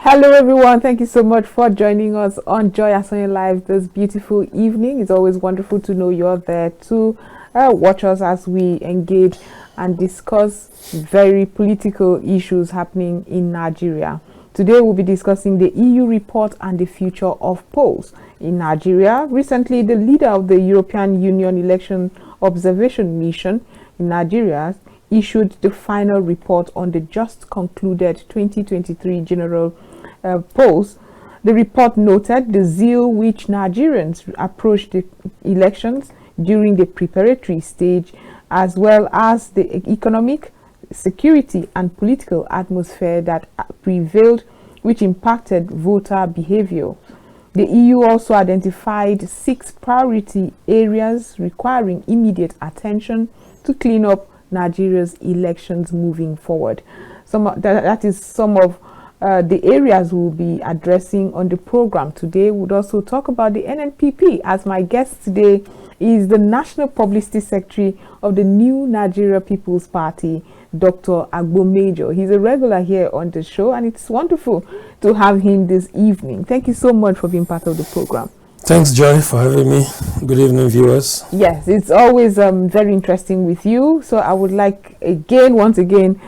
Hello everyone, thank you so much for joining us on Joy Asonye Live this beautiful evening. It's always wonderful to know you're there to watch us as we engage and discuss very political issues happening in Nigeria. Today we'll be discussing the EU report and the future of polls in Nigeria. Recently, the leader of the European Union Election Observation Mission in Nigeria issued the final report on the just concluded 2023 general polls. The report noted the zeal which Nigerians approached the elections during the preparatory stage, as well as the economic, security and political atmosphere that prevailed, which impacted voter behavior. The EU also identified 6 priority areas requiring immediate attention to clean up Nigeria's elections moving forward. That is some of the areas we'll be addressing on the program today. We'll also talk about the NNPP, as my guest today is the National Publicity Secretary of the New Nigeria People's Party, Dr. Agbomejo. He's a regular here on the show, and it's wonderful to have him this evening. Thank you so much for being part of the program. Thanks, Joy, for having me. Good evening, viewers. Yes, it's always very interesting with you. So I would like once again,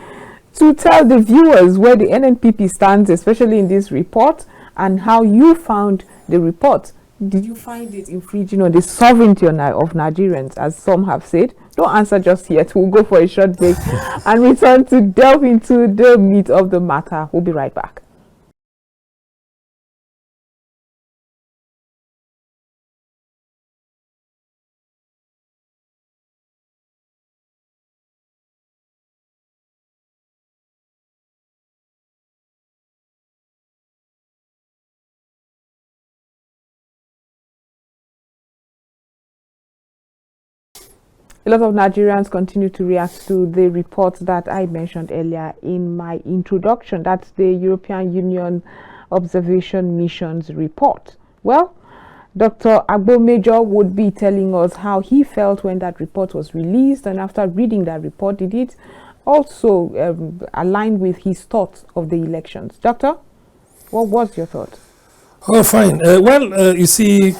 to tell the viewers where the NNPP stands, especially in this report, and how you found the report. Did you find it infringing on the sovereignty of Nigerians, as some have said? Don't answer just yet. We'll go for a short break and return to delve into the meat of the matter. We'll be right back. A lot of Nigerians continue to react to the report that I mentioned earlier in my introduction. That's the European Union Observation Mission's report. Well, Dr. Agbomejo would be telling us how he felt when that report was released, and after reading that report, did it also align with his thoughts of the elections? Doctor, what was your thought? Oh, fine. You see,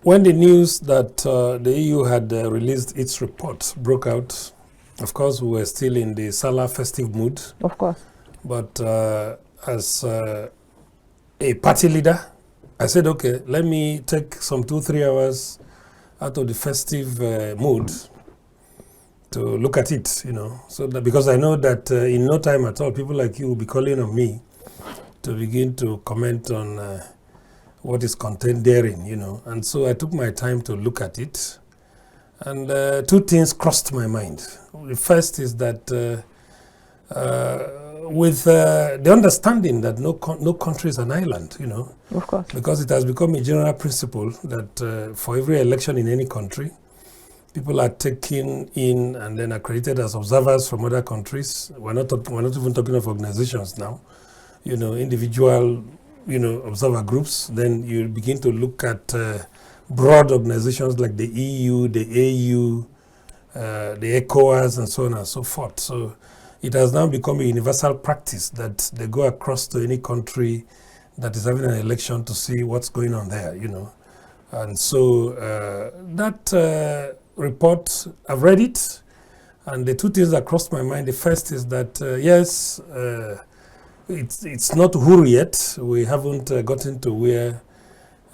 when the news that the EU had released its report broke out, of course, we were still in the Salah festive mood. Of course. But as a party leader, I said, okay, let me take some 2-3 hours out of the festive mood to look at it, so that, because I know that in no time at all, people like you will be calling on me to begin to comment on what is contained therein, And so I took my time to look at it. And 2 things crossed my mind. The first is that with the understanding that no country is an island, Of course. Because it has become a general principle that for every election in any country, people are taken in and then accredited as observers from other countries. We're not even talking of organizations now, individual observer groups. Then you begin to look at broad organizations like the EU, the AU, the ECOWAS, and so on and so forth. So it has now become a universal practice that they go across to any country that is having an election to see what's going on there, And so that report, I've read it, and the 2 things that crossed my mind, the first is that, yes, it's not Uhuru yet. We haven't gotten to where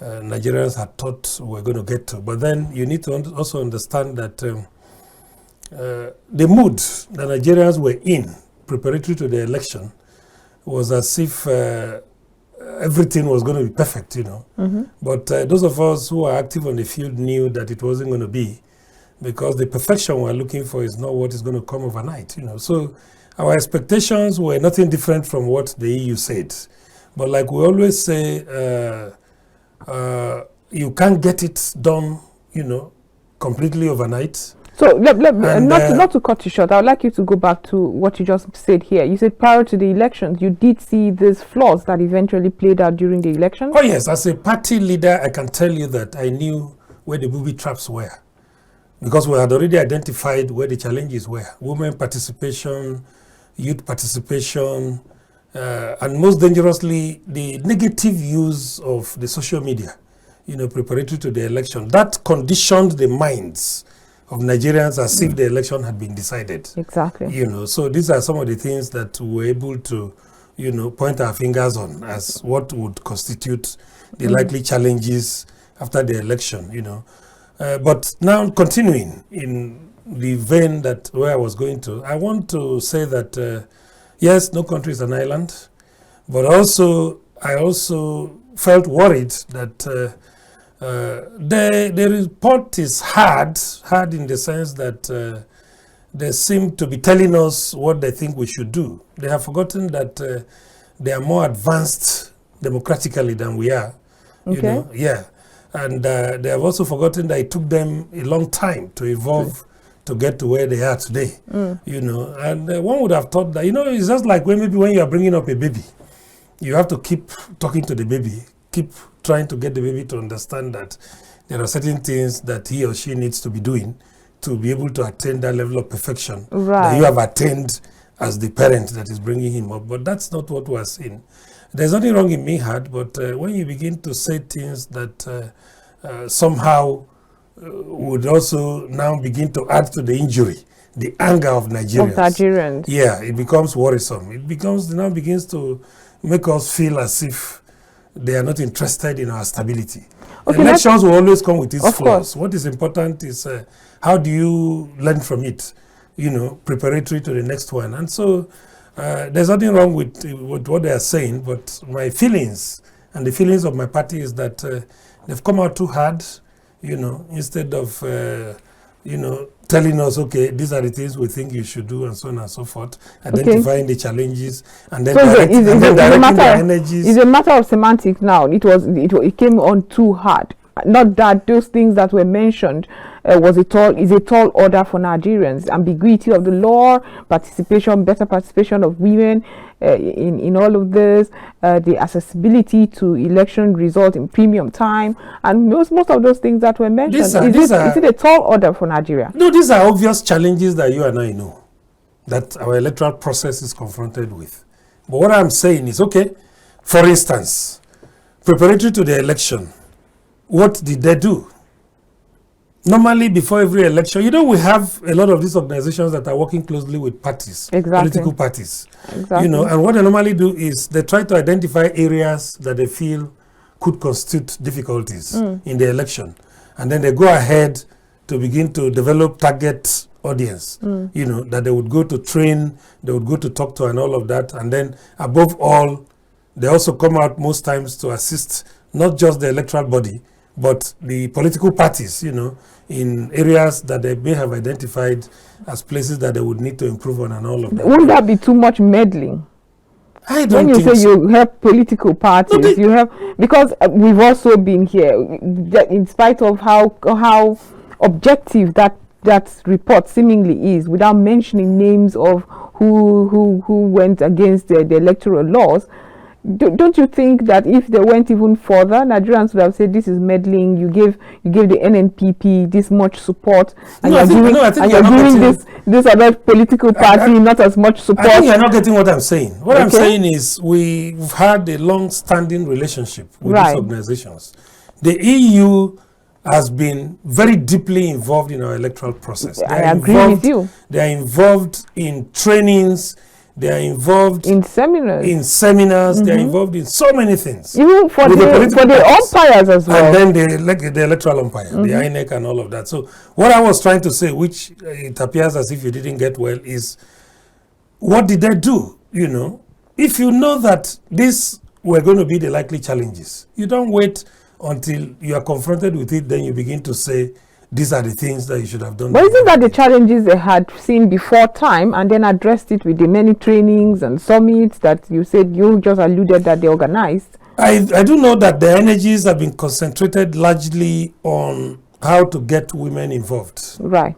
Nigerians had thought we were going to get to. But then you need to also understand that the mood that Nigerians were in preparatory to the election was as if everything was going to be perfect, But those of us who are active on the field knew that it wasn't going to be, because the perfection we're looking for is not what is going to come overnight, So our expectations were nothing different from what the EU said. But like we always say, you can't get it done, completely overnight. So not to cut you short, I would like you to go back to what you just said here. You said prior to the elections, you did see these flaws that eventually played out during the elections? Oh yes, as a party leader, I can tell you that I knew where the booby traps were, because we had already identified where the challenges were. Women participation, youth participation, and most dangerously, the negative use of the social media, preparatory to the election. That conditioned the minds of Nigerians as if the election had been decided. Exactly. So these are some of the things that we were able to, point our fingers on as what would constitute the likely challenges after the election, But now continuing in the vein that where I was going to, I want to say that, yes, no country is an island, but I also felt worried that the report is hard in the sense that they seem to be telling us what they think we should do. They have forgotten that they are more advanced democratically than we are. Okay. And they have also forgotten that it took them a long time to evolve to get to where they are today. And one would have thought that, it's just like when you are bringing up a baby, you have to keep talking to the baby, keep trying to get the baby to understand that there are certain things that he or she needs to be doing to be able to attain that level of perfection that you have attained as the parent that is bringing him up. But that's not what we're seeing. There's nothing wrong in being hard, but when you begin to say things that somehow would also now begin to add to the injury, the anger of Nigerians. Yeah, it becomes worrisome. It now begins to make us feel as if they are not interested in our stability. Okay, elections will always come with its flaws. What is important is how do you learn from it, preparatory to the next one. And so there's nothing wrong with what they are saying, but my feelings and the feelings of my party is that they've come out too hard, instead of, telling us, okay, these are the things we think you should do and so on and so forth, identifying the challenges and then directing their energies. It's a matter of semantics now. It came on too hard. Not that those things that were mentioned is a tall order for Nigerians. Ambiguity of the law, better participation of women in all of this, the accessibility to election result in premium time, and most of those things that were mentioned. Is it a tall order for Nigeria? No, these are obvious challenges that you and I know that our electoral process is confronted with. But what I'm saying is, okay, for instance, preparatory to the election, what did they do? Normally, before every election, we have a lot of these organizations that are working closely with parties, political parties. And what they normally do is they try to identify areas that they feel could constitute difficulties in the election. And then they go ahead to begin to develop target audience, that they would go to train, they would go to talk to and all of that. And then above all, they also come out most times to assist not just the electoral body, but the political parties, in areas that they may have identified as places that they would need to improve on and all of that. Wouldn't that be too much meddling? I don't think so. When you say so. You help political parties, you have, because we've also been here, in spite of how objective that report seemingly is, without mentioning names of who went against the electoral laws. Don't you think that if they went even further, Nigerians would have said this is meddling? You gave the NNPP this much support, and you're giving this other political party not as much support. I think you're not getting what I'm saying. What I'm saying is we've had a long-standing relationship with these organizations. The EU has been very deeply involved in our electoral process. I agree with you. They are involved in trainings. They are involved in seminars. They are involved in so many things. Even for the umpires as well. And then the electoral umpire, the INEC and all of that. So what I was trying to say, which it appears as if you didn't get well, is what did they do? If you know that these were going to be the likely challenges, you don't wait until you are confronted with it, then you begin to say, these are the things that you should have done. But isn't that the challenges they had seen before time and then addressed it with the many trainings and summits that you said you just alluded that they organized? I do know that the energies have been concentrated largely on how to get women involved. Right.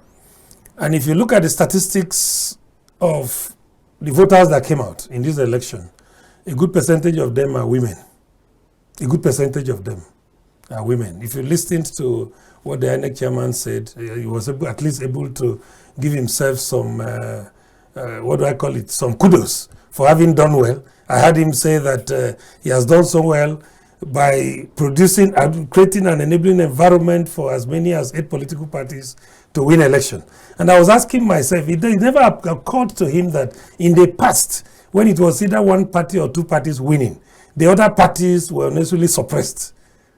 And if you look at the statistics of the voters that came out in this election, a good percentage of them are women. A good percentage of them are women. If you listened to what the INEC chairman said, he was at least able to give himself some what do I call it, some kudos for having done well. I heard him say that he has done so well by producing and creating an enabling environment for as many as 8 political parties to win election. And I was asking myself, it never occurred to him that in the past, when it was either one party or 2 parties winning, the other parties were necessarily suppressed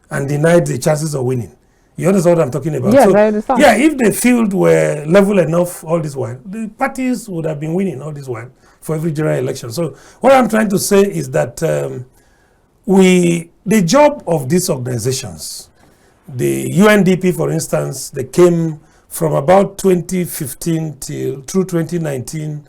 and denied the chances of winning. You understand what I'm talking about? Yes, I understand. Yeah, if the field were level enough all this while, the parties would have been winning all this while for every general election. So what I'm trying to say is that the job of these organizations, the UNDP, for instance, they came from about 2015 through 2019,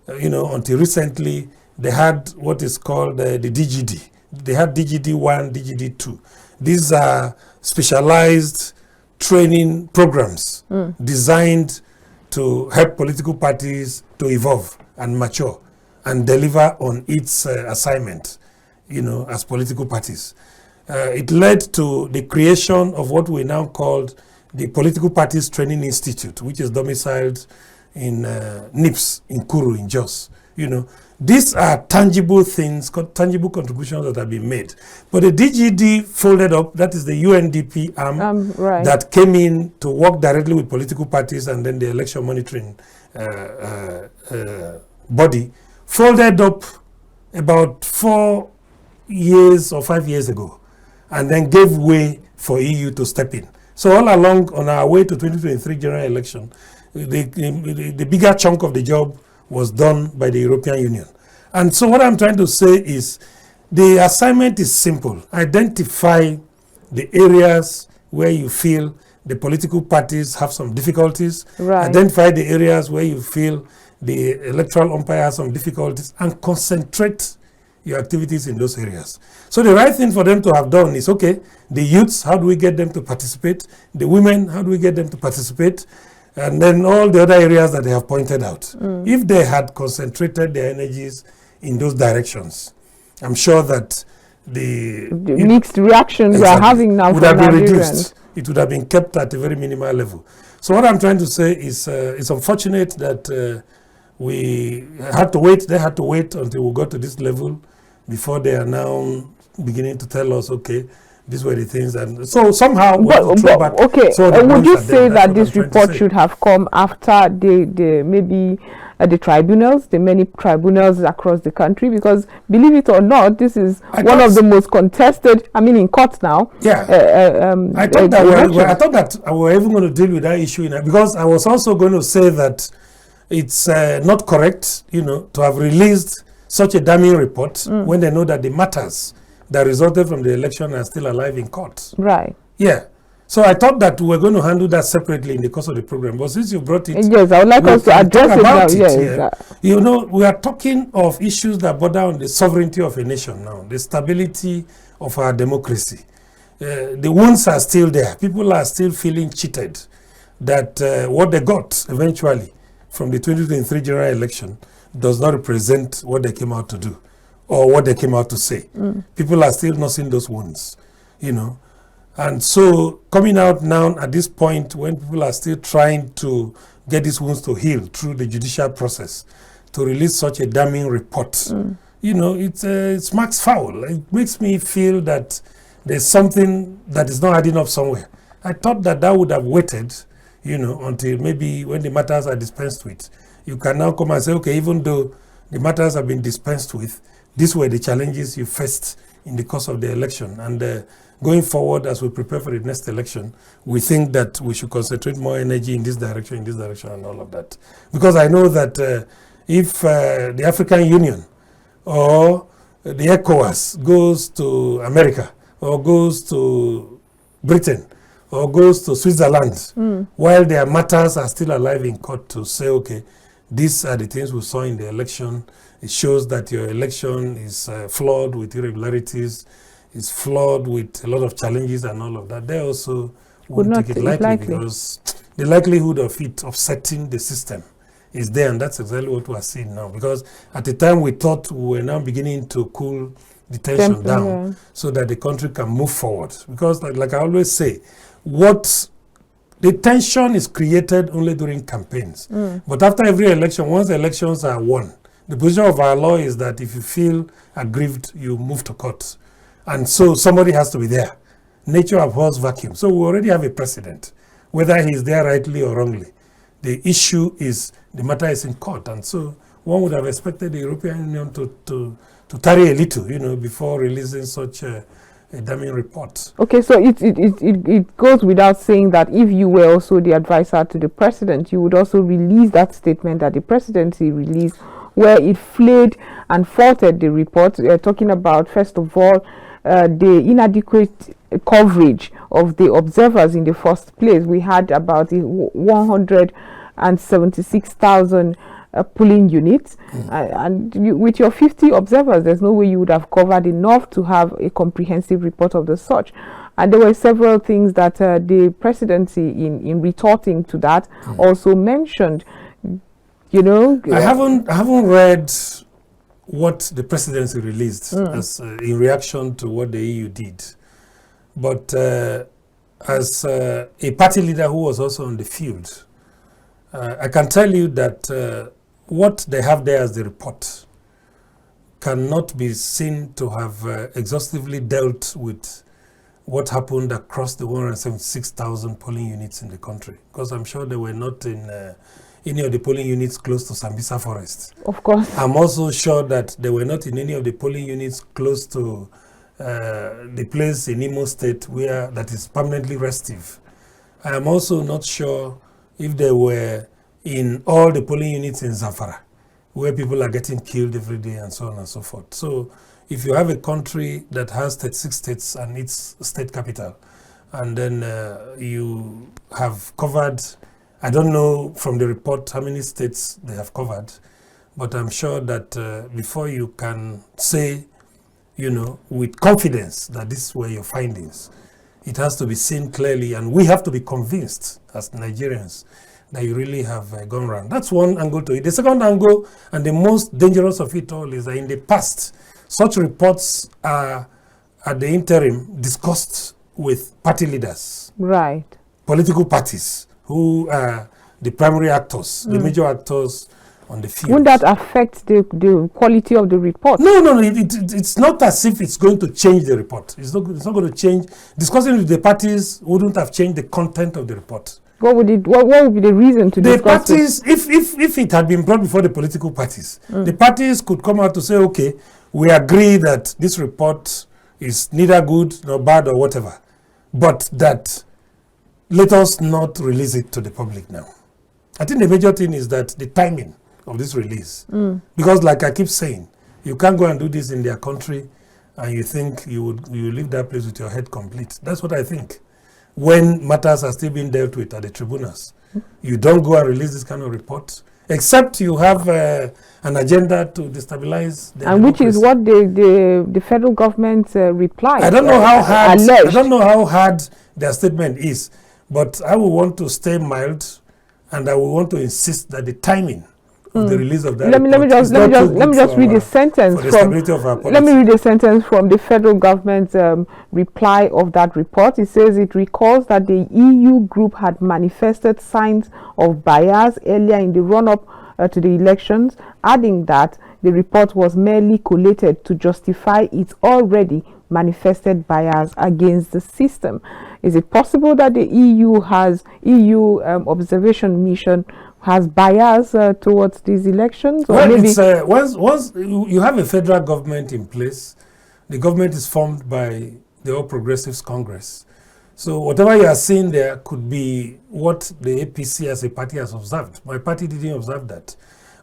until recently, they had what is called the DGD. They had DGD 1, DGD 2. These are specialized training programs designed to help political parties to evolve and mature and deliver on its assignment, as political parties. It led to the creation of what we now call the Political Parties Training Institute, which is domiciled in NIPS, in Kuru, in Jos. These are tangible things, tangible contributions that have been made. But the DGD folded up, that is the UNDP arm right, that came in to work directly with political parties, and then the election monitoring body folded up about 4 years or 5 years ago, and then gave way for EU to step in. So all along on our way to 2023 general election, the bigger chunk of the job was done by the European Union. And so what I'm trying to say is the assignment is simple. Identify the areas where you feel the political parties have some difficulties. Right. Identify the areas where you feel the electoral umpire has some difficulties, and concentrate your activities in those areas. So the right thing for them to have done is, okay, the youths, how do we get them to participate? The women, how do we get them to participate? And then all the other areas that they have pointed out. If they had concentrated their energies in those directions, I'm sure that the mixed reactions we are having now would from have been Nigerians. reduced. It would have been kept at a very minimal level. So what I'm trying to say is it's unfortunate that we had to wait. They had to wait until we got to this level before they are now beginning to tell us, okay, these were the things. And so somehow we have to throw back. Okay, would you say that this report say. should have come after the maybe the tribunals, the many tribunals across the country? Because believe it or not, this is one of the most contested, in court now. Yeah. I thought that we were even going to deal with that issue, because I was also going to say that it's not correct, to have released such a damning report when they know that the matters that resulted from the election are still alive in court. Right. Yeah. So I thought that we were going to handle that separately in the course of the program. But since you brought it, yes, I would like us to address it now. Yes. We are talking of issues that border on the sovereignty of a nation now, the stability of our democracy. The wounds are still there. People are still feeling cheated that what they got eventually from the 2023 general election does not represent what they came out to do or what they came out to say. People are still nursing those wounds, And so coming out now at this point when people are still trying to get these wounds to heal through the judicial process, to release such a damning report, it smacks foul. It makes me feel that there's something that is not adding up somewhere. I thought that would have waited, until maybe when the matters are dispensed with. You can now come and say, okay, even though the matters have been dispensed with, these were the challenges you faced in the course of the election. And going forward, as we prepare for the next election, we think that we should concentrate more energy in this direction, and all of that. Because I know that if the African Union or the ECOWAS goes to America or goes to Britain or goes to Switzerland, while their matters are still alive in court to say, okay, these are the things we saw in the election. It shows that your election is flawed with irregularities, is flawed with a lot of challenges and all of that. They also wouldn't take it lightly because the likelihood of it upsetting the system is there, and that's exactly what we are seeing now. Because at the time we thought we were now beginning to cool the tension down so that the country can move forward. Because like I always say, what The tension is created only during campaigns. But after every election, once the elections are won, the position of our law is that if you feel aggrieved, you move to court. And so somebody has to be there. Nature abhors vacuum. So we already have a precedent, whether he's there rightly or wrongly. The issue is, the matter is in court. And so one would have expected the European Union to tarry a little, before releasing such a damning report. Okay, so it goes without saying that if you were also the advisor to the president, you would also release that statement that the presidency released, where it flayed and faulted the report, talking about, first of all, the inadequate coverage of the observers in the first place. We had about 176,000 polling units, and with your 50 observers, there's no way you would have covered enough to have a comprehensive report of the such. And there were several things that the presidency, in retorting to that, also mentioned. I haven't read what the presidency released as in reaction to what the EU did, but as a party leader who was also on the field, I can tell you that what they have there as the report cannot be seen to have exhaustively dealt with what happened across the 176,000 polling units in the country, because I'm sure they were not in any of the polling units close to Sambisa Forest. Of course. I'm also sure that they were not in any of the polling units close to the place in Imo State where that is permanently restive. I am also not sure if they were in all the polling units in Zamfara, where people are getting killed every day and so on and so forth. So if you have a country that has 36 states and its state capital, and then you have covered, I don't know from the report how many states they have covered, but I'm sure that before you can say, with confidence that these were your findings, it has to be seen clearly, and we have to be convinced as Nigerians that you really have gone wrong. That's one angle to it. The second angle, and the most dangerous of it all, is that in the past, such reports are, at the interim, discussed with party leaders. Right. Political parties, who are the primary actors, the major actors on the field. Wouldn't that affect the quality of the report? No. It's not as if it's going to change the report. It's not going to change. Discussing with the parties wouldn't have changed the content of the report. What would be the reason to discuss the parties, if it had been brought before the political parties, the parties could come out to say, okay, we agree that this report is neither good nor bad or whatever, but that let us not release it to the public now. I think the major thing is that the timing of this release, because like I keep saying, you can't go and do this in their country and you think you leave that place with your head complete. That's what I think. When matters are still being dealt with at the tribunals, you don't go and release this kind of report, except you have an agenda to destabilize the and democracy. Which is what the federal government replied. I don't know how hard. I don't know how hard their statement is, but I will want to stay mild, and I will want to insist that the timing of the release of that let me just read a sentence from the federal government's reply of that report. It says it recalls that the EU group had manifested signs of bias earlier in the run-up to the elections, adding that the report was merely collated to justify its already manifested bias against the system. Is it possible that the EU observation mission has bias towards these elections? Or maybe it's, once you have a federal government in place, the government is formed by the All Progressives Congress. So whatever you are seeing there could be what the APC as a party has observed. My party didn't observe that.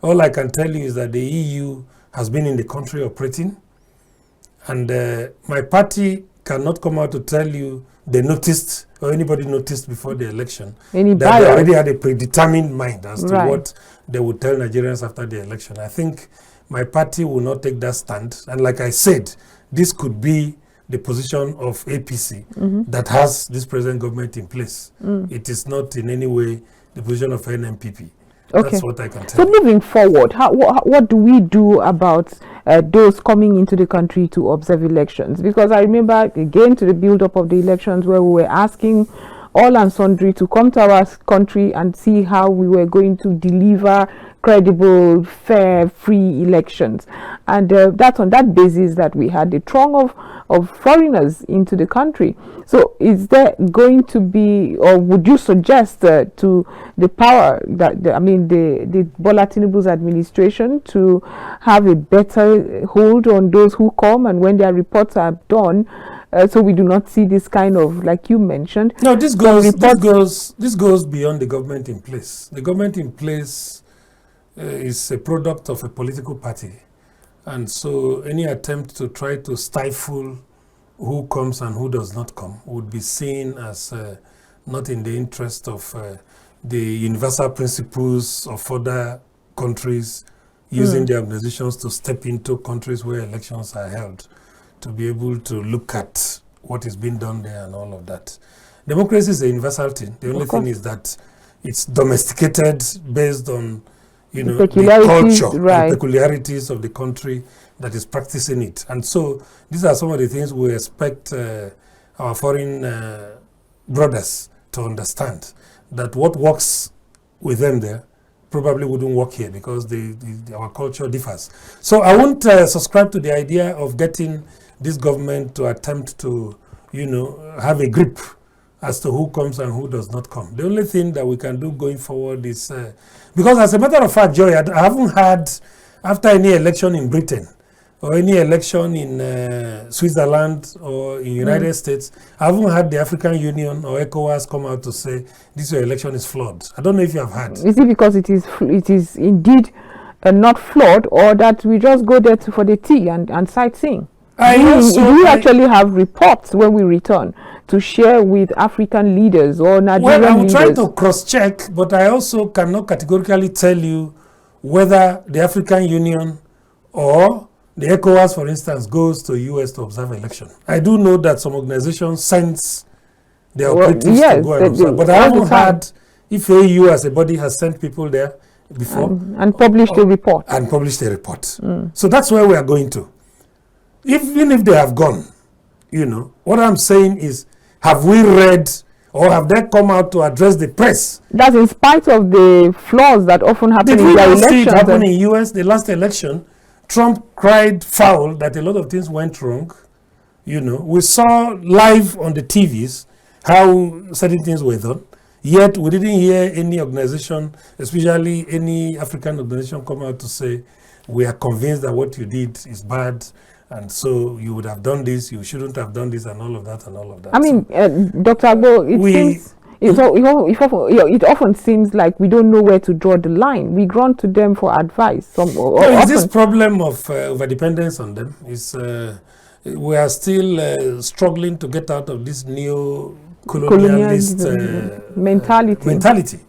All I can tell you is that the EU has been in the country operating, and my party cannot come out to tell you they noticed or anybody noticed before the election that they already had a predetermined mind as to what they would tell Nigerians after the election. I think my party will not take that stand. And like I said, this could be the position of APC that has this present government in place. It is not in any way the position of NMPP. Okay. That's what I can tell you. So moving forward, what do we do about those coming into the country to observe elections? Because I remember, again, to the build-up of the elections where we were asking all and sundry to come to our country and see how we were going to deliver credible, fair, free elections. And that's on that basis that we had a throng of foreigners into the country. So is there going to be, or would you suggest to the power, that the Bola Tinubu's administration, to have a better hold on those who come, and when their reports are done, so we do not see this kind of, like you mentioned? No, this goes beyond the government in place. The government in place is a product of a political party, and so any attempt to try to stifle who comes and who does not come would be seen as not in the interest of the universal principles of other countries using their organizations to step into countries where elections are held, to be able to look at what is being done there and all of that. Democracy is a universal thing. The only thing is that it's domesticated based on the culture and peculiarities of the country that is practicing it. And so these are some of the things we expect our foreign brothers to understand, that what works with them there probably wouldn't work here, because our culture differs. So I won't subscribe to the idea of getting this government to attempt to, have a grip as to who comes and who does not come. The only thing that we can do going forward is, because as a matter of fact, Joy, I haven't had, after any election in Britain or any election in Switzerland or in United States, I haven't had the African Union or ECOWAS come out to say this election is flawed. I don't know if you have had. Is it because it is indeed not flawed, or that we just go there for the tea and sightseeing? We actually have reports when we return to share with African leaders or Nigerian leaders. Well, I'm trying to cross-check, but I also cannot categorically tell you whether the African Union or the ECOWAS, for instance, goes to the US to observe election. I do know that some organizations sends their operatives to go and observe, but I haven't had if AU as a body has sent people there before. And published a report. And published a report. So that's where we are going to. Even if they have gone, what I'm saying is, have we read or have they come out to address the press? That's in spite of the flaws that often happen in their elections. Did we see it happen in US, the last election? Trump cried foul that a lot of things went wrong. We saw live on the TVs how certain things were done. Yet we didn't hear any organization, especially any African organization, come out to say, we are convinced that what you did is bad, and so you would have done this, you shouldn't have done this, and all of that, and all of that. I mean, Dr. Agbo, it often seems like we don't know where to draw the line. We run to them for advice. It's this problem of overdependence on them. We are still struggling to get out of this neo-colonialist mentality.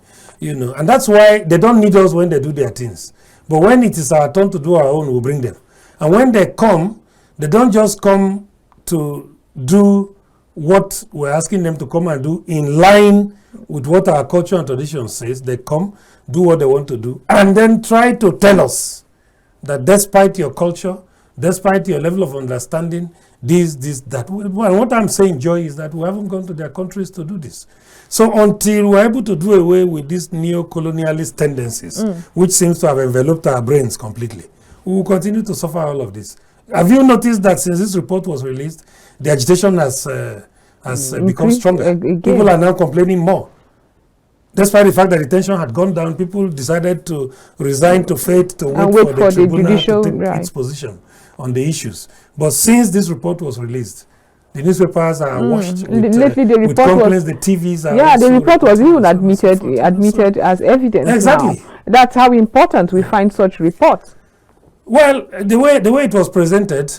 And that's why they don't need us when they do their things. But when it is our turn to do our own, we'll bring them. And when they come, they don't just come to do what we're asking them to come and do in line with what our culture and tradition says. They come, do what they want to do, and then try to tell us that despite your culture, despite your level of understanding, this, that. Well, what I'm saying, Joy, is that we haven't gone to their countries to do this. So until we're able to do away with these neo-colonialist tendencies, which seems to have enveloped our brains completely, we will continue to suffer all of this. Have you noticed that since this report was released, the agitation has become stronger? People are now complaining more. Despite the fact that the tension had gone down, people decided to resign to fate to wait for the tribunal to take its position on the issues. But since this report was released, the newspapers are washed with complaints, the TVs are the report was even admitted as evidence. Exactly. Now. That's how important we find such reports. Well, the way it was presented,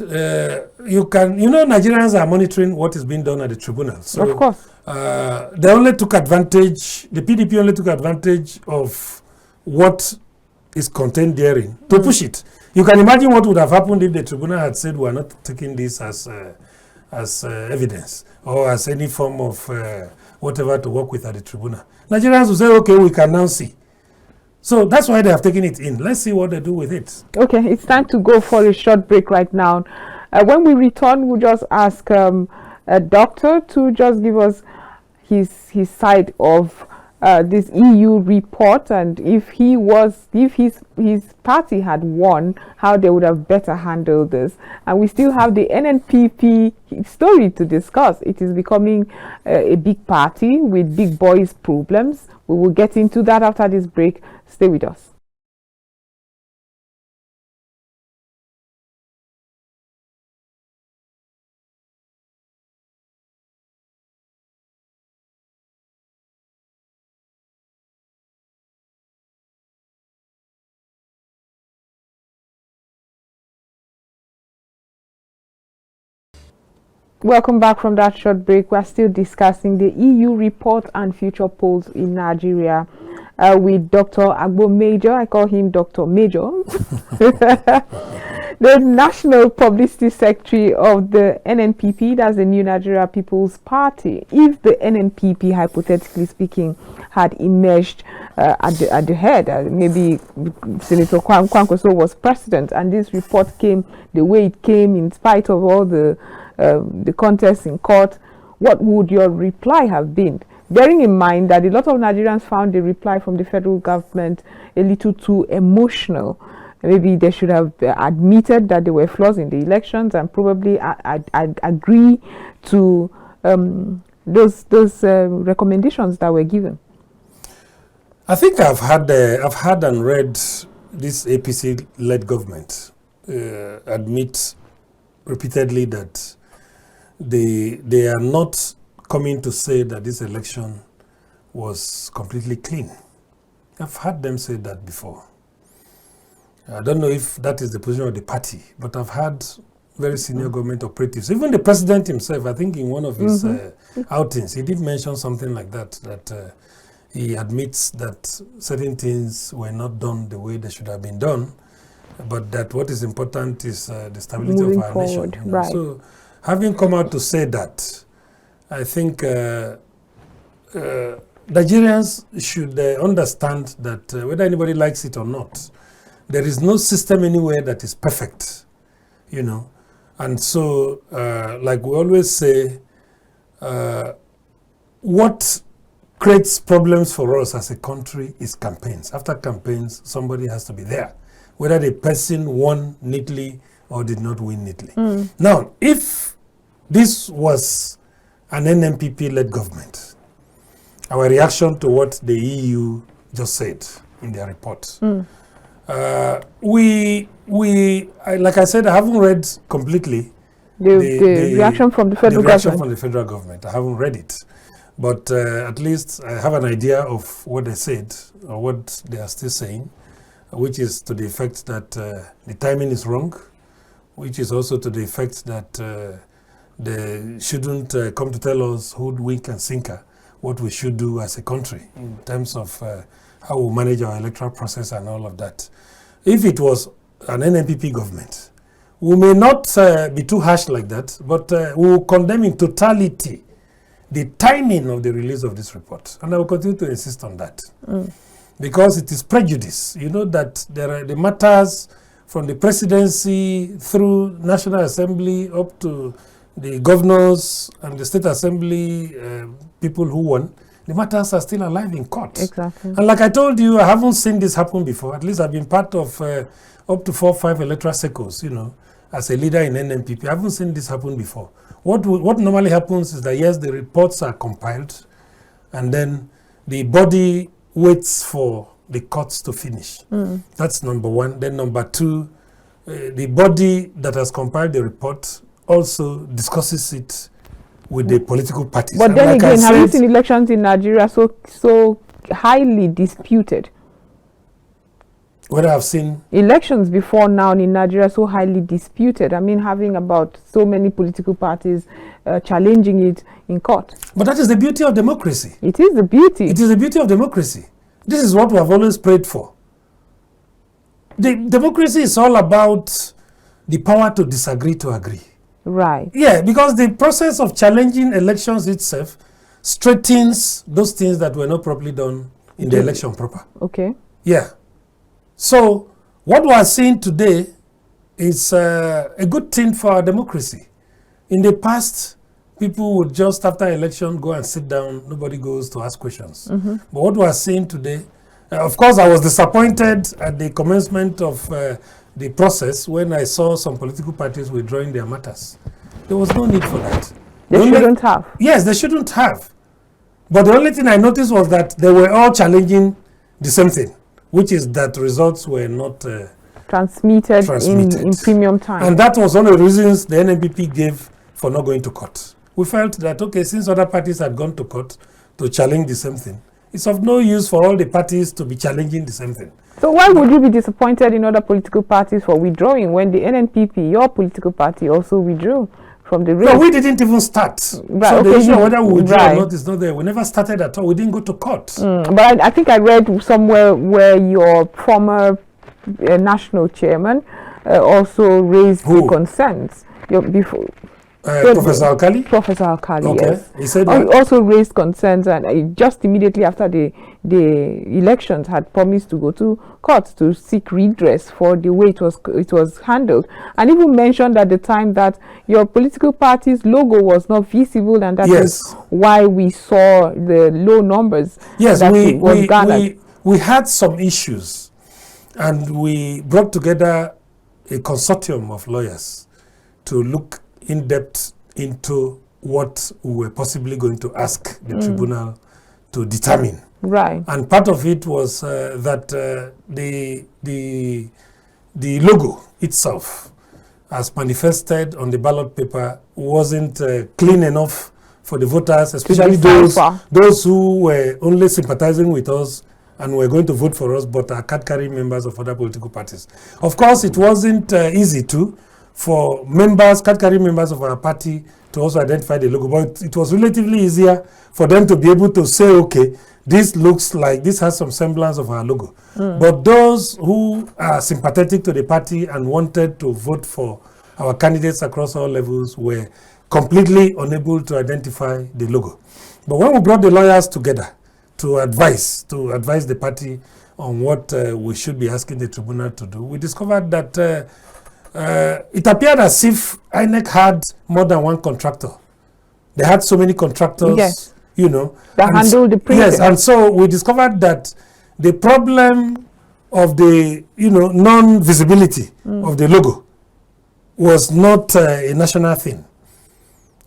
Nigerians are monitoring what is being done at the tribunal. So, of course. They only took advantage, the PDP only took advantage of what is contained therein to push it. You can imagine what would have happened if the tribunal had said, we are not taking this as evidence or as any form of whatever to work with at the tribunal. Nigerians will say, okay, we can now see. So that's why they have taken it in. Let's see what they do with it. Okay, it's time to go for a short break right now. When we return, we'll just ask a doctor to just give us his side of this EU report, and if his party had won, how they would have better handled this. And we still have the NNPP story to discuss. It is becoming a big party with big boys problems. We will get into that after this break. Stay with us. Welcome back from that short break. We're still discussing the EU report and future polls in Nigeria with Dr. Agbo Major. I call him Dr. Major. The National Publicity Secretary of the NNPP, that's the New Nigeria People's Party. If the NNPP, hypothetically speaking, had emerged at the head, maybe Senator Kwankwaso was president, and this report came the way it came in spite of all the contest in court, what would your reply have been? Bearing in mind that a lot of Nigerians found the reply from the federal government a little too emotional. Maybe they should have admitted that there were flaws in the elections and probably agree to those recommendations that were given. I think I've had and read this APC-led government admit repeatedly that they are not coming to say that this election was completely clean. I've heard them say that before. I don't know if that is the position of the party, but I've had very senior government operatives, even the president himself, I think in one of his outings, he did mention something like that, that he admits that certain things were not done the way they should have been done, but that what is important is the stability Moving of our forward, nation. You know? right. So having come out to say that, I think Nigerians should understand that whether anybody likes it or not, there is no system anywhere that is perfect, you know. And so, like we always say, what creates problems for us as a country is campaigns. After campaigns, somebody has to be there, whether the person won neatly or did not win neatly. Now, if this was an NNPP-led government, our reaction to what the EU just said in their report, like I said, I haven't read completely the reaction from the federal government. I haven't read it. But at least I have an idea of what they said, or what they are still saying, which is to the effect that the timing is wrong, which is also to the effect that they shouldn't come to tell us hoodwink and sinker what we should do as a country in terms of how we manage our electoral process and all of that. If it was an NNPP government, we may not be too harsh like that, but we will condemn in totality the timing of the release of this report. And I will continue to insist on that. Because it is prejudice. You know that there are the matters from the presidency through National Assembly up to the governors and the State Assembly people who won. The matters are still alive in court. Exactly. And like I told you, I haven't seen this happen before. At least I've been part of up to 4 or 5 electoral cycles, you know, as a leader in NNPP. I haven't seen this happen before. What normally happens is that, yes, the reports are compiled, and then the body waits for the courts to finish. That's number one. Then number two, the body that has compiled the report also discusses it with the political parties. But and then like again, I have you said, seen elections in Nigeria so highly disputed? Whether I've seen Elections before now in Nigeria so highly disputed. I mean, having about so many political parties challenging it in court. But that is the beauty of democracy. It is the beauty. It is the beauty of democracy. This is what we have always prayed for. The democracy is all about the power to disagree to agree. Right. Yeah, because the process of challenging elections itself straightens those things that were not properly done in the election proper. Okay. Yeah. So what we are seeing today is a good thing for our democracy. In the past, people would just after election go and sit down. Nobody goes to ask questions. But what we are seeing today, of course, I was disappointed at the commencement of the process when I saw some political parties withdrawing their matters. There was no need for that. They shouldn't have. Yes, they shouldn't have. But the only thing I noticed was that they were all challenging the same thing, which is that results were not transmitted. In premium time. And that was one of the reasons the NNPP gave for not going to court. We felt that, okay, since other parties had gone to court to challenge the same thing, it's of no use for all the parties to be challenging the same thing. So why would you be disappointed in other political parties for withdrawing when the NNPP, your political party, also withdrew from the race? No, we didn't even start. Right, so okay, the issue of whether we withdraw right. or not is not there. We never started at all. We didn't go to court. But I think I read somewhere where your former national chairman also raised the concerns. Professor Alkali? Professor Alkali, okay. Yes. He said also raised concerns, and just immediately after the elections had promised to go to court to seek redress for the way it was handled, and even mentioned at the time that your political party's logo was not visible, and that is why we saw the low numbers. Yes, we had some issues, and we brought together a consortium of lawyers to look in depth into what we were possibly going to ask the tribunal to determine. Right. And part of it was that the logo itself, as manifested on the ballot paper, wasn't clean enough for the voters, especially those who were only sympathizing with us and were going to vote for us, but are card-carrying members of other political parties. Of course, it wasn't easy for card-carrying members of our party to also identify the logo, but it was relatively easier for them to be able to say, okay, this looks like, this has some semblance of our logo. But those who are sympathetic to the party and wanted to vote for our candidates across all levels were completely unable to identify the logo. But when we brought the lawyers together to advise the party on what we should be asking the tribunal to do, we discovered that it appeared as if INEC had more than one contractor. They had so many contractors, that handled the printing. Yes, and so we discovered that the problem of the, non-visibility of the logo was not a national thing.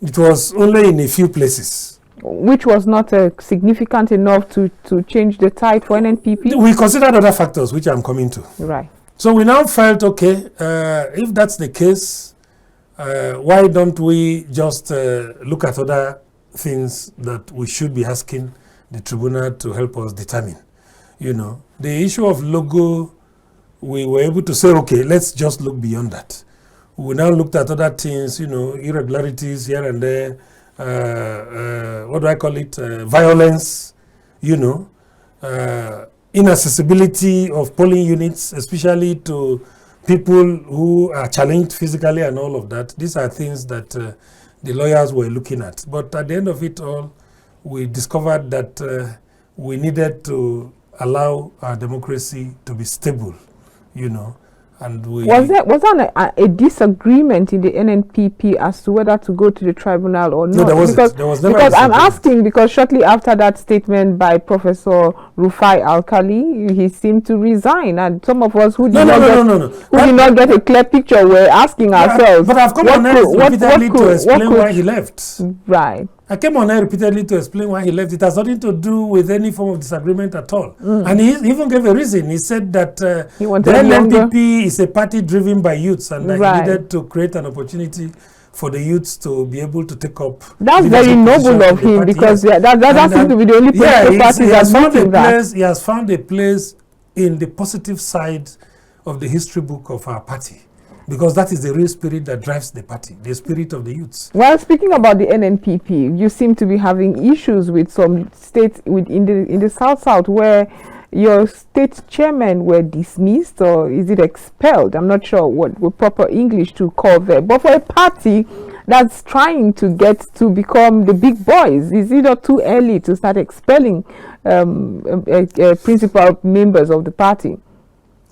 It was only in a few places. Which was not significant enough to change the tide for NNPP? We considered other factors, which I'm coming to. Right. So we now felt, okay, if that's the case, why don't we just look at other things that we should be asking the tribunal to help us determine? The issue of logo, we were able to say, okay, let's just look beyond that. We now looked at other things, irregularities here and there, what do I call it, violence, inaccessibility of polling units, especially to people who are challenged physically and all of that. These are things that the lawyers were looking at. But at the end of it all, we discovered that we needed to allow our democracy to be stable, And was there a disagreement in the NNPP as to whether to go to the tribunal or not? No, there wasn't. There was never because I'm asking because shortly after that statement by Professor Rufai Alkali, he seemed to resign, and some of us who did not get a clear picture were asking ourselves. But I've come on air repeatedly to explain why he left. Right. I came on air repeatedly to explain why he left. It has nothing to do with any form of disagreement at all. And he even gave a reason. He said that the NNPP is a party driven by youths, and that he needed to create an opportunity for the youths to be able to take up. That's very noble of him, because that seems to be the only political party that's doing that. He has found a place in the positive side of the history book of our party, because that is the real spirit that drives the party, the spirit of the youths. Well, speaking about the NNPP, you seem to be having issues with some states in the South where your state chairmen were dismissed, or is it expelled? I'm not sure what proper English to call there. But for a party that's trying to get to become the big boys, is it not too early to start expelling principal members of the party?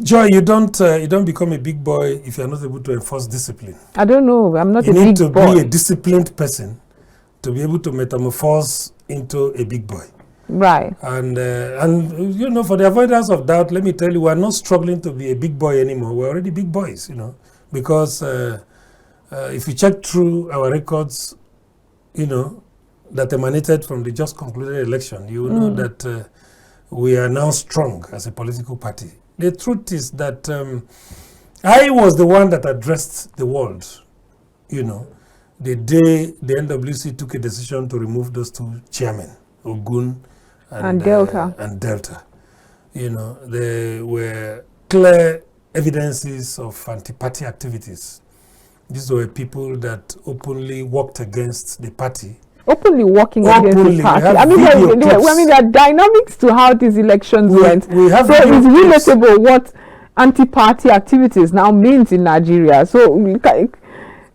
Joy, you don't become a big boy if you're not able to enforce discipline. I don't know. I'm not a big boy. You need to be a disciplined person to be able to metamorphose into a big boy. Right. And you know, for the avoidance of doubt, let me tell you, we're not struggling to be a big boy anymore. We're already big boys, you know, because if you check through our records, you know, that emanated from the just concluded election, you will know that we are now strong as a political party. The truth is that I was the one that addressed the world, you know, the day the NWC took a decision to remove those two chairmen, Ogun and Delta. You know, there were clear evidences of anti-party activities. These were people that openly worked against the party. Openly working against the party. I mean, there are dynamics to how these elections went. So it's relatable what anti-party activities now means in Nigeria. So,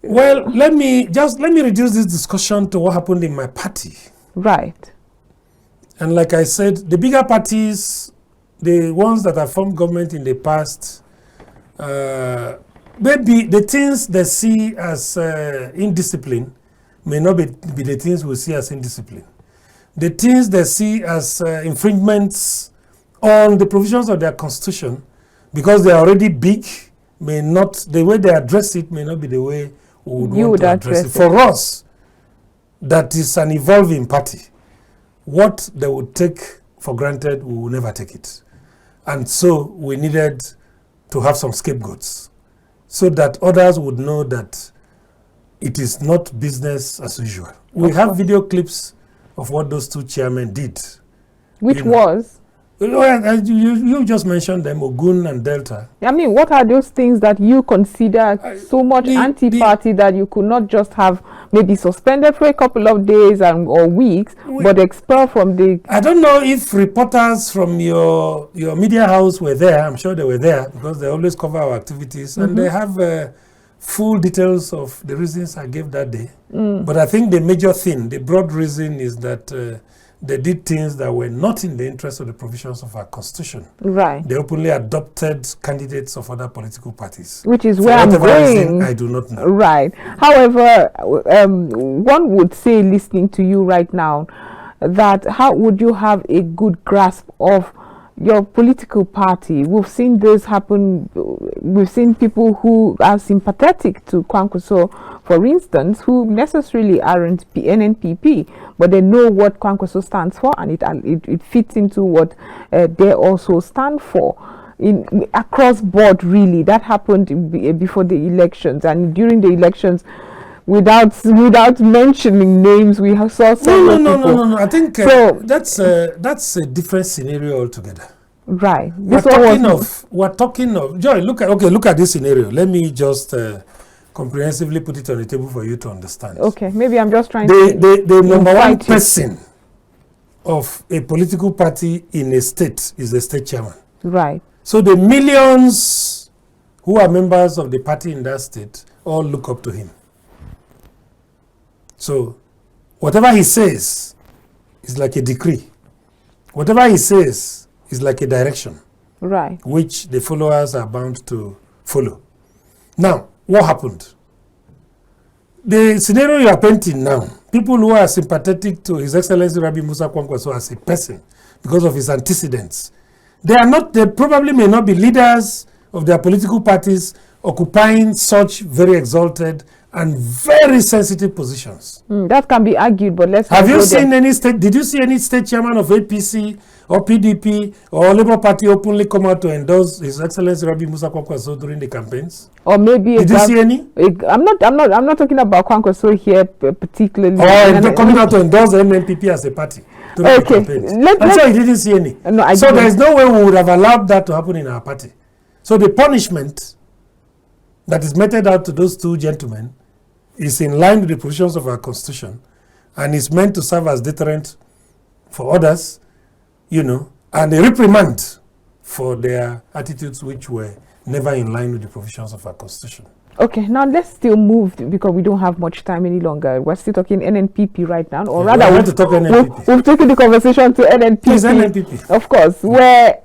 well, let me reduce this discussion to what happened in my party. Right. And like I said, the bigger parties, the ones that have formed government in the past, maybe the things they see as indiscipline may not be the things we see as indiscipline. The things they see as infringements on the provisions of their constitution, because they are already big, may not, the way they address it may not be the way we would want to address it. For us, that is an evolving party. What they would take for granted, we will never take it. And so we needed to have some scapegoats so that others would know that it is not business as usual. We have video clips of what those two chairmen did. Which was? You just mentioned them, Ogun and Delta. I mean, what are those things that you consider so much anti-party that you could not just have maybe suspended for a couple of days or weeks, but expel from the... I don't know if reporters from your media house were there. I'm sure they were there because they always cover our activities and they have full details of the reasons I gave that day. But I think the major thing, the broad reason is that they did things that were not in the interest of the provisions of our constitution. Right. They openly adopted candidates of other political parties. Which is where I'm going. Reason, I do not know. Right. However, one would say, listening to you right now, that how would you have a good grasp of your political party? We've seen this happen. We've seen people who are sympathetic to Kwankwaso, for instance, who necessarily aren't NNPP, but they know what Kwankwaso stands for, and it fits into what they also stand for. Across board, really, that happened before the elections, and during the elections, without mentioning names, we saw several people. No. I think that's a different scenario altogether. Right. We're talking of Joy. Look at this scenario. Let me just comprehensively put it on the table for you to understand. Okay, maybe I'm just trying the number one person of a political party in a state is the state chairman. Right. So the millions who are members of the party in that state all look up to him. So whatever he says is like a decree. Whatever he says is like a direction. Right. Which the followers are bound to follow. Now, what happened? The scenario you are painting now, people who are sympathetic to His Excellency Rabi Musa Kwankwaso as a person because of his antecedents, they probably may not be leaders of their political parties occupying such very exalted and very sensitive positions. That can be argued, but let's... Did you see any state chairman of APC or PDP or Labour Party openly come out to endorse His Excellency Rabi Musa Kwankwaso during the campaigns? Or maybe... Did you see any? I'm not talking about Kwankwaso here particularly. Or coming out to endorse the MNPP as a party during the campaigns. I'm sure you didn't see any. No, so there is no way we would have allowed that to happen in our party. So the punishment that is meted out to those two gentlemen is in line with the provisions of our constitution and is meant to serve as deterrent for others, you know, and a reprimand for their attitudes which were never in line with the provisions of our constitution. Okay, now let's still move because we don't have much time any longer. We're still talking NNPP right now, or Yeah, rather, we have to talk NNPP. we've taken the conversation to NNPP. Please, NNPP. Of course, where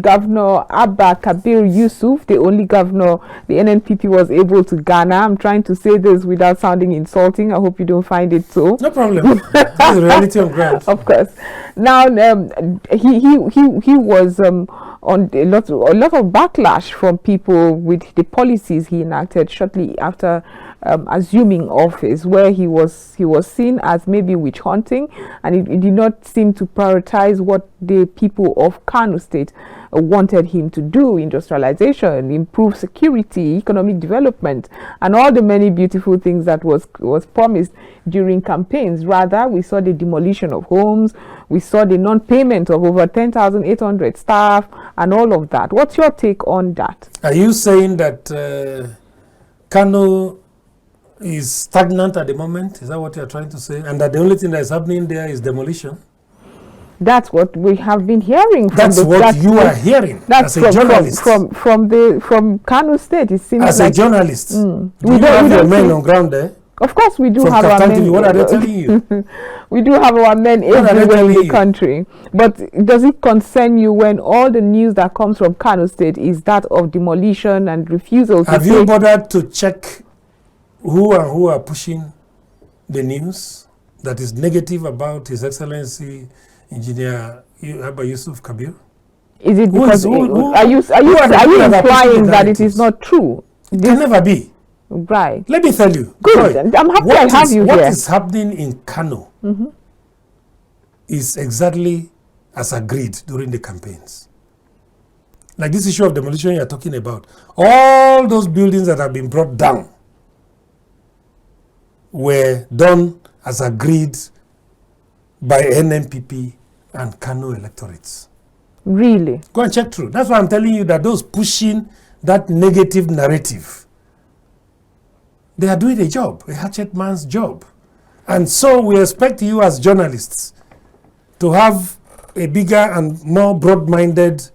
Governor Abba Kabir Yusuf, the only governor the NNPP was able to garner. I'm trying to say this without sounding insulting. I hoop you don't find it so. No problem. This is the reality on ground. Of course. Now, he was on a lot of backlash from people with the policies he enacted shortly after assuming office, where he was seen as maybe witch hunting, and it did not seem to prioritize what the people of Kano State wanted him to do: industrialization, improve security, economic development, and all the many beautiful things that was promised during campaigns. Rather, we saw the demolition of homes, we saw the non-payment of over 10,800 staff, and all of that. What's your take on that? Are you saying that Kano is stagnant at the moment? Is that what you're trying to say? And that the only thing that is happening there is demolition? That's what we have been hearing. That's what you are hearing as a journalist. From Kano State. It seems as like a journalist. Do we don't have your men on ground there? Of course we do from have KAFTAN our men. TV, what are they telling you? We do have our men everywhere in the country. But does it concern you when all the news that comes from Kano State is that of demolition and refusal to Have you bothered to check who are pushing the news that is negative about His Excellency Engineer Abba Yusuf Kabir? Is it because are you implying that it is not true? It can never be. Right. Let me tell you. Good. Joy, I'm happy I have you here. What is happening in Kano is exactly as agreed during the campaigns. Like this issue of demolition you're talking about. All those buildings that have been brought down were done as agreed by NNPP and Kano electorates. Really? Go and check through. That's why I'm telling you that those pushing that negative narrative, they are doing a job, a hatchet man's job. And so we expect you as journalists to have a bigger and more broad-minded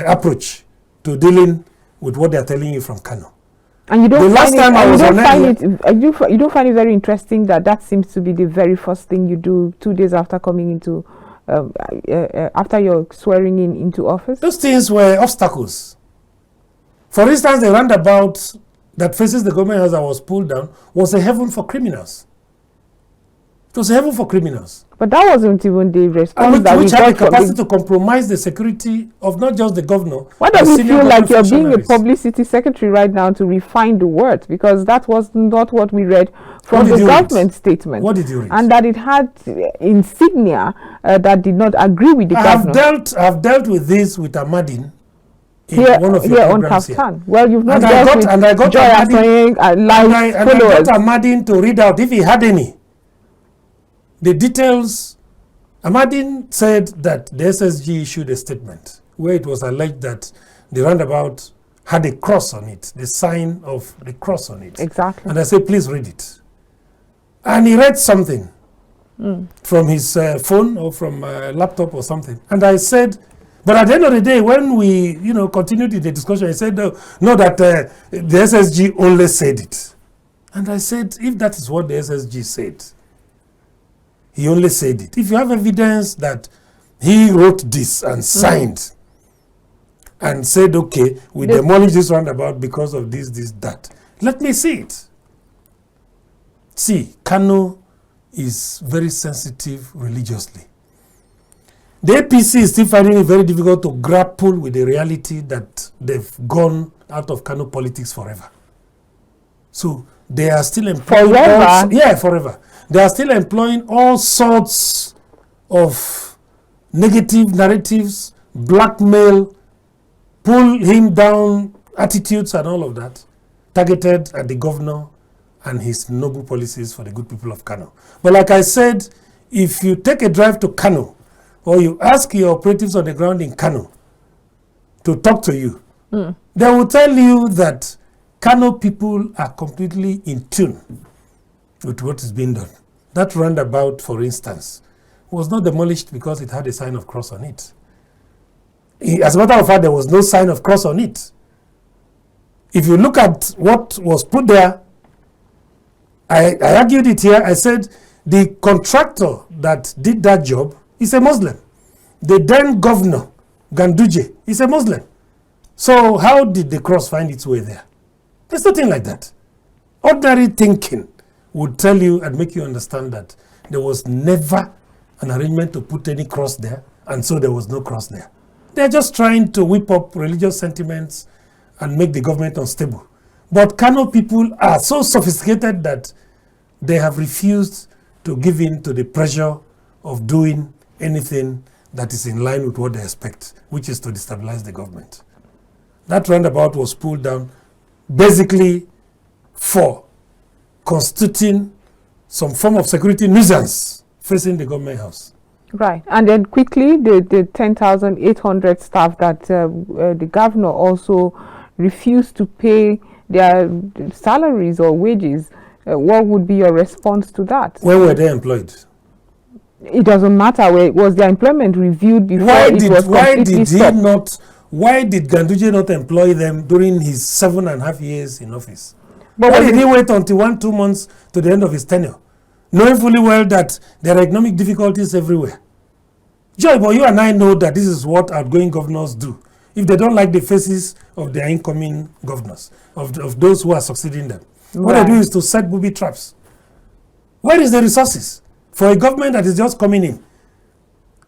approach to dealing with what they are telling you from Kano. And you don't the last time I was on you don't find it very interesting that seems to be the very first thing you do 2 days after coming into after your swearing into office? Those things were obstacles. For instance, the roundabout that faces the government house that was pulled down was a heaven for criminals. It was a heaven for criminals. But that wasn't even the response that we which got had the capacity to compromise the security of not just the governor. Why does it feel like you're being a publicity secretary right now to refine the words? Because that was not what we read from the government statement. What did you read? And that it had insignia that did not agree with the governor. I've dealt with this with Amadin. Here on KAFTAN. Well, you've not dealt with Joy Asonye live followers. I got Amadin to read out, if he had any, the details. Amadin said that the SSG issued a statement where it was alleged that the roundabout had a cross on it, the sign of the cross on it. Exactly. And I said, please read it. And he read something from his phone or from a laptop or something. And I said, but at the end of the day, when we continued the discussion, he said, no, that the SSG only said it. And I said, if that is what the SSG said, he only said it. If you have evidence that he wrote this and signed and said, okay, we demolish this roundabout because of this, that, let me see it. See, Kano is very sensitive religiously. The APC is still finding it very difficult to grapple with the reality that they've gone out of Kano politics forever. So they are still employing forever. They are still employing all sorts of negative narratives, blackmail, pull him down attitudes and all of that, targeted at the governor and his noble policies for the good people of Kano. But like I said, if you take a drive to Kano, or you ask your operatives on the ground in Kano to talk to you, they will tell you that Kano people are completely in tune with what is being done. That roundabout, for instance, was not demolished because it had a sign of cross on it. As a matter of fact, there was no sign of cross on it. If you look at what was put there, I argued it here. I said the contractor that did that job is a Muslim. The then governor, Ganduje, is a Muslim. So how did the cross find its way there? There's nothing like that. Ordinary thinking would tell you and make you understand that there was never an arrangement to put any cross there, and so there was no cross there. They're just trying to whip up religious sentiments and make the government unstable. But Kano people are so sophisticated that they have refused to give in to the pressure of doing anything that is in line with what they expect, which is to destabilize the government. That roundabout was pulled down basically for constituting some form of security nuisance facing the government house. Right. And then quickly, the 10,800 staff that the governor also refused to pay their salaries or wages. What would be your response to that? Where were they employed? It doesn't matter. Was their employment reviewed before Why did Ganduje not employ them during his 7.5 years in office? But why did he wait until 1-2 months to the end of his tenure, knowing fully well that there are economic difficulties everywhere? Joy, but you and I know that this is what outgoing governors do. If they don't like the faces of their incoming governors, of those who are succeeding them, what they do is to set booby traps. Where is the resources for a government that is just coming in?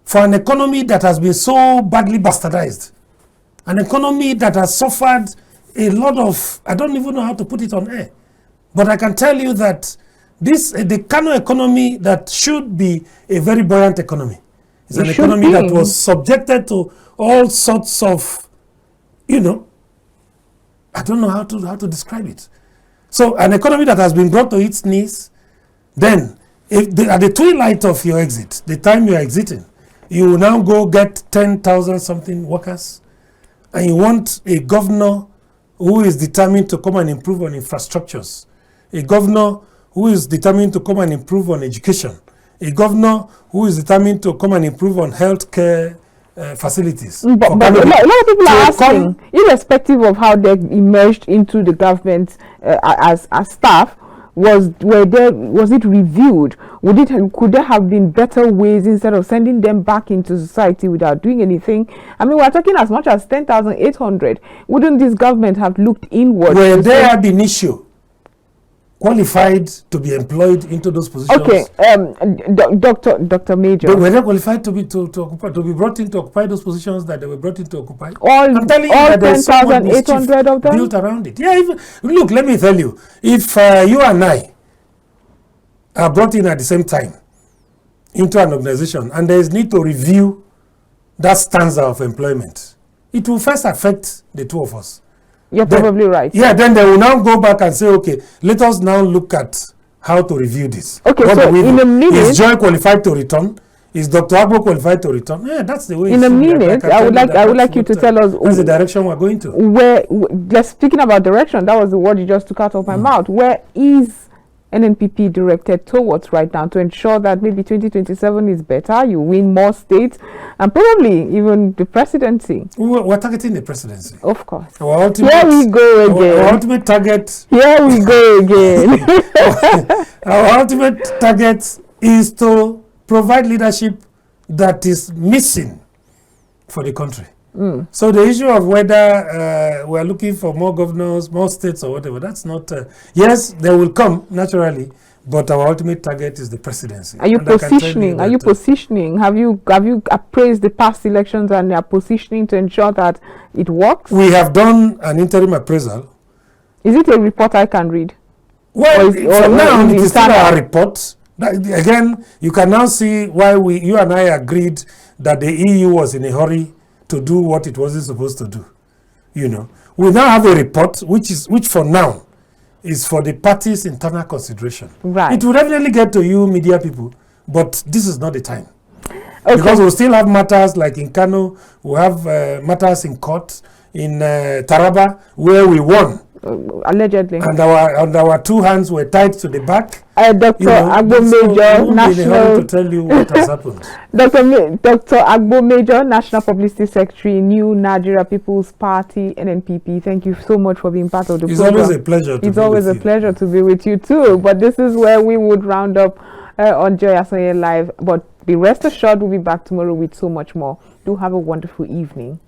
For an economy that has been so badly bastardized, an economy that has suffered a lot of, I don't even know how to put it on air, but I can tell you that the Kano economy that should be a very buoyant economy is an economy that was subjected to all sorts of, I don't know how to describe it. So an economy that has been brought to its knees, then at the twilight of your exit, the time you are exiting, you will now go get 10,000 something workers, and you want a governor who is determined to come and improve on infrastructures, a governor who is determined to come and improve on education, a governor who is determined to come and improve on healthcare facilities. But a lot of people are asking, irrespective of how they emerged into the government as staff, was it reviewed? Could there have been better ways instead of sending them back into society without doing anything? I mean, we're talking as much as 10,800. Wouldn't this government have looked inward? Were they ab initio qualified to be employed into those positions? Okay, Dr. Major. But were they qualified to be brought in to occupy those positions that they were brought in to occupy? I'm telling you that there's so much mischief of them built around it. Yeah, look, let me tell you, if you and I are brought in at the same time into an organization and there is need to review that stanza of employment, it will first affect the two of us. You're probably right. Yeah, then they will now go back and say, okay, let us now look at how to review this. Okay, so in a minute... Is Joy qualified to return? Is Dr. Agbo qualified to return? Yeah, that's the way. In a minute, I would like you to tell us... That's the direction we're going to. Just speaking about direction, that was the word you just took out of my mouth. Where is NNPP directed towards right now to ensure that maybe 2027 is better, you win more states, and probably even the presidency? We're targeting the presidency. Of course. Here we go again. Our ultimate target... Here we go again. Our ultimate target is to provide leadership that is missing for the country. So the issue of whether we're looking for more governors, more states or whatever, that's not... yes, they will come naturally, but our ultimate target is the presidency. Are you positioning? Have you appraised the past elections and are positioning to ensure that it works? We have done an interim appraisal. Is it a report I can read? Well, for now, it is still our report. Again, you can now see why you and I agreed that the EU was in a hurry to do what it wasn't supposed to do. We now have a report which for now is for the party's internal consideration. Right. It will definitely get to you media people, but this is not the time. Okay. Because we'll still have matters like in Kano, we have matters in court, in Taraba, where we won. allegedly. And our two hands were tied to the back. Dr. Agbo Major, National. To tell you what has happened. Dr. Agbo Major, National Publicity Secretary, New Nigeria People's Party, NNPP. Thank you so much for being part of the program. It's always a pleasure. It's always a pleasure to be with you too. But this is where we would round up on Joy Asonye Live. But be rest assured, we'll be back tomorrow with so much more. Do have a wonderful evening.